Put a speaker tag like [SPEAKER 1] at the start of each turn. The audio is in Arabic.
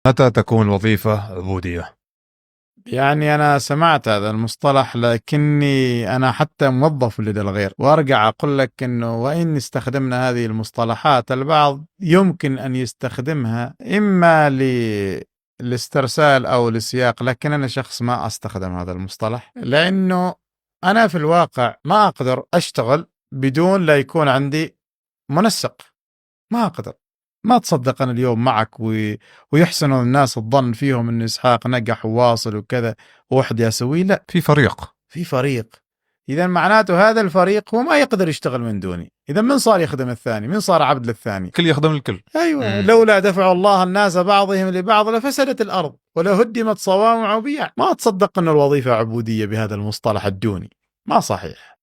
[SPEAKER 1] متى تكون الوظيفة عبودية؟
[SPEAKER 2] يعني أنا سمعت هذا المصطلح، لكني أنا حتى موظف لدى الغير، وأرجع أقول لك أنه وإن استخدمنا هذه المصطلحات البعض يمكن أن يستخدمها إما للاسترسال أو للسياق، لكن أنا شخص ما أستخدم هذا المصطلح، لأنه أنا في الواقع ما أقدر أشتغل بدون لا يكون عندي منسق. ما أقدر. ما تصدق أنا اليوم معك ويحسن الناس الظن فيهم أن إسحاق نجح وواصل وكذا وحدي أسويه؟ لا،
[SPEAKER 1] في فريق.
[SPEAKER 2] في فريق. إذا معناته هذا الفريق هو ما يقدر يشتغل من دوني. إذا من صار يخدم الثاني؟ من صار عبد للثاني؟
[SPEAKER 1] كل يخدم الكل.
[SPEAKER 2] أيوة. لولا دفع الله الناس بعضهم لبعض لفسدت الأرض ولو هدمت صوامع وبيع. ما تصدق أن الوظيفة عبودية بهذا المصطلح الدوني. ما صحيح.